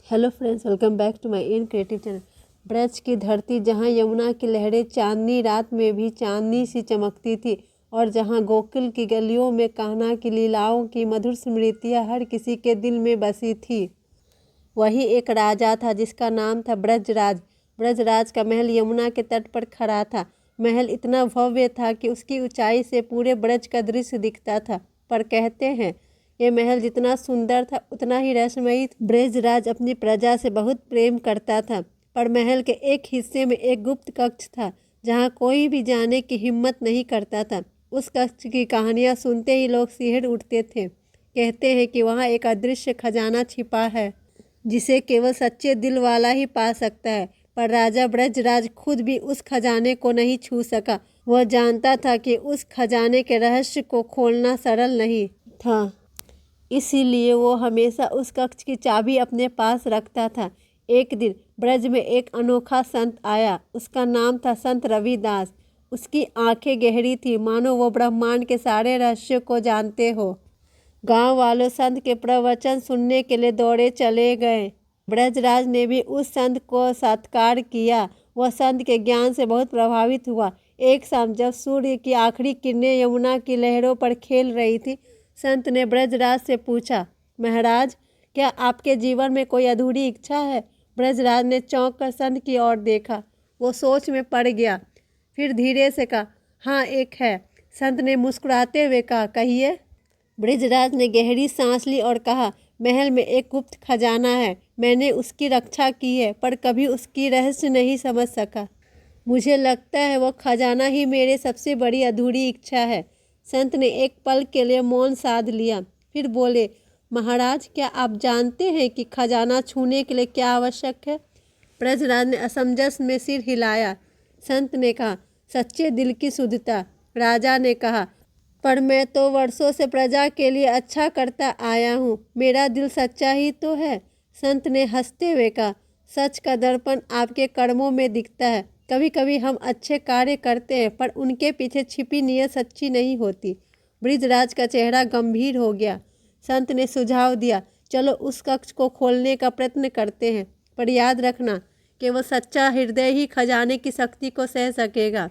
Hello friends, welcome back to my in creative channel. Braj की धरती जहाँ यमुना की लहरें चांदनी रात में भी चांदनी सी चमकती थी और जहाँ गोकुल की गलियों में कान्हा की लीलाओं की मधुर स्मृतियाँ हर किसी के दिल में बसी थी, वही एक राजा था जिसका नाम था ब्रजराज। ब्रजराज का महल यमुना के तट पर खड़ा था। महल इतना भव्य था कि उसकी ऊंचाई से पूरे ब्रज का दृश्य दिखता था। पर कहते हैं ये महल जितना सुंदर था उतना ही रहस्यमयी। ब्रजराज अपनी प्रजा से बहुत प्रेम करता था, पर महल के एक हिस्से में एक गुप्त कक्ष था जहाँ कोई भी जाने की हिम्मत नहीं करता था। उस कक्ष की कहानियाँ सुनते ही लोग सिहर उठते थे। कहते हैं कि वहाँ एक अदृश्य खजाना छिपा है जिसे केवल सच्चे दिल वाला ही पा सकता है। पर राजा ब्रजराज खुद भी उस खजाने को नहीं छू सका। वह जानता था कि उस खजाने के रहस्य को खोलना सरल नहीं था, इसीलिए वो हमेशा उस कक्ष की चाबी अपने पास रखता था। एक दिन ब्रज में एक अनोखा संत आया। उसका नाम था संत रविदास। उसकी आंखें गहरी थी, मानो वो ब्रह्मांड के सारे रहस्यों को जानते हो। गांव वालों संत के प्रवचन सुनने के लिए दौड़े चले गए। ब्रजराज ने भी उस संत को सत्कार किया। वह संत के ज्ञान से बहुत प्रभावित हुआ। एक शाम जब सूर्य की आखिरी किरणें यमुना की लहरों पर खेल रही थी, संत ने ब्रजराज से पूछा, महाराज, क्या आपके जीवन में कोई अधूरी इच्छा है? ब्रजराज ने चौंक कर संत की ओर देखा। वो सोच में पड़ गया, फिर धीरे से कहा, हाँ, एक है। संत ने मुस्कुराते हुए कहा, कहिए। ब्रजराज ने गहरी सांस ली और कहा, महल में एक गुप्त खजाना है। मैंने उसकी रक्षा की है, पर कभी उसकी रहस्य नहीं समझ सका। मुझे लगता है वह खजाना ही मेरे सबसे बड़ी अधूरी इच्छा है। संत ने एक पल के लिए मौन साध लिया, फिर बोले, महाराज, क्या आप जानते हैं कि खजाना छूने के लिए क्या आवश्यक है? ब्रजराज ने असमंजस में सिर हिलाया। संत ने कहा, सच्चे दिल की शुद्धता। राजा ने कहा, पर मैं तो वर्षों से प्रजा के लिए अच्छा करता आया हूँ, मेरा दिल सच्चा ही तो है। संत ने हंसते हुए कहा, सच का दर्पण आपके कर्मों में दिखता है। कभी कभी हम अच्छे कार्य करते हैं, पर उनके पीछे छिपी नीयत सच्ची नहीं होती। ब्रजराज का चेहरा गंभीर हो गया। संत ने सुझाव दिया, चलो उस कक्ष को खोलने का प्रयत्न करते हैं, पर याद रखना केवल सच्चा हृदय ही खजाने की शक्ति को सह सकेगा।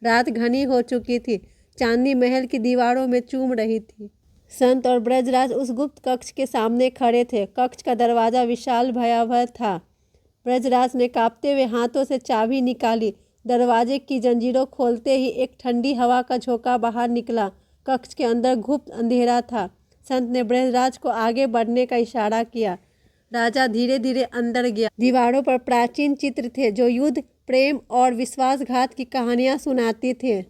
रात घनी हो चुकी थी। चांदनी महल की दीवारों में चूम रही थी। संत और ब्रजराज उस गुप्त कक्ष के सामने खड़े थे। कक्ष का दरवाज़ा विशाल भयावह था। ब्रजराज ने कांपते हुए हाथों से चाबी निकाली। दरवाजे की जंजीरों खोलते ही एक ठंडी हवा का झोंका बाहर निकला। कक्ष के अंदर गुप्त अंधेरा था। संत ने ब्रजराज को आगे बढ़ने का इशारा किया। राजा धीरे धीरे अंदर गया। दीवारों पर प्राचीन चित्र थे जो युद्ध, प्रेम और विश्वासघात की कहानियाँ सुनाती थे।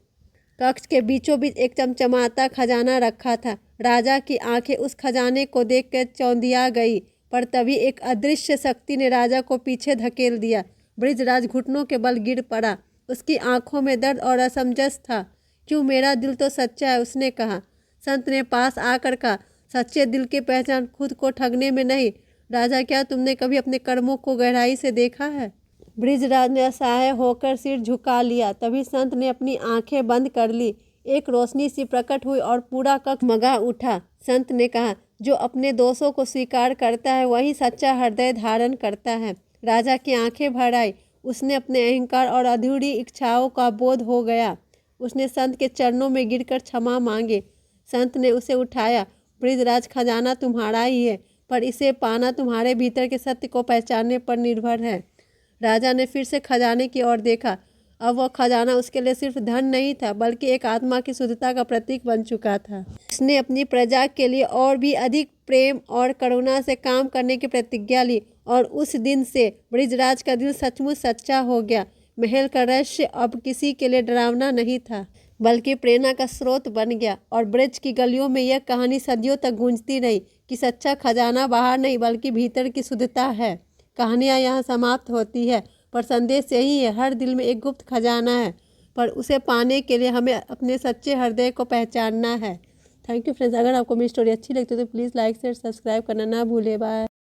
कक्ष के बीचों बीच एक चमचमाता खजाना रखा था। राजा की आंखें उस खजाने को देखकर चौंधिया गई, पर तभी एक अदृश्य शक्ति ने राजा को पीछे धकेल दिया। ब्रजराज घुटनों के बल गिर पड़ा। उसकी आंखों में दर्द और असमंजस था। क्यों, मेरा दिल तो सच्चा है, उसने कहा। संत ने पास आकर कहा, सच्चे दिल की पहचान खुद को ठगने में नहीं। राजा, क्या तुमने कभी अपने कर्मों को गहराई से देखा है? ब्रजराज ने असहाय होकर सिर झुका लिया। तभी संत ने अपनी आंखें बंद कर ली। एक रोशनी सी प्रकट हुई और पूरा कक्ष मगा उठा। संत ने कहा, जो अपने दोषों को स्वीकार करता है वही सच्चा हृदय धारण करता है। राजा की आंखें भर आई। उसने अपने अहंकार और अधूरी इच्छाओं का बोध हो गया। उसने संत के चरणों में गिरकर क्षमा मांगे। संत ने उसे उठाया। ब्रजराज, खजाना तुम्हारा ही है, पर इसे पाना तुम्हारे भीतर के सत्य को पहचानने पर निर्भर है। राजा ने फिर से खजाने की ओर देखा। अब वह खजाना उसके लिए सिर्फ धन नहीं था, बल्कि एक आत्मा की शुद्धता का प्रतीक बन चुका था। उसने अपनी प्रजा के लिए और भी अधिक प्रेम और करुणा से काम करने की प्रतिज्ञा ली, और उस दिन से ब्रजराज का दिल सचमुच सच्चा हो गया। महल का रहस्य अब किसी के लिए डरावना नहीं था, बल्कि प्रेरणा का स्रोत बन गया। और ब्रज की गलियों में यह कहानी सदियों तक गूंजती रही कि सच्चा खजाना बाहर नहीं, बल्कि भीतर की शुद्धता है। कहानियाँ यहाँ समाप्त होती है, पर संदेश यही है, हर दिल में एक गुप्त खजाना है, पर उसे पाने के लिए हमें अपने सच्चे हृदय को पहचानना है। Thank you friends. अगर आपको मेरी स्टोरी अच्छी लगती है तो प्लीज़ लाइक शेयर सब्सक्राइब करना ना भूलें। बाय।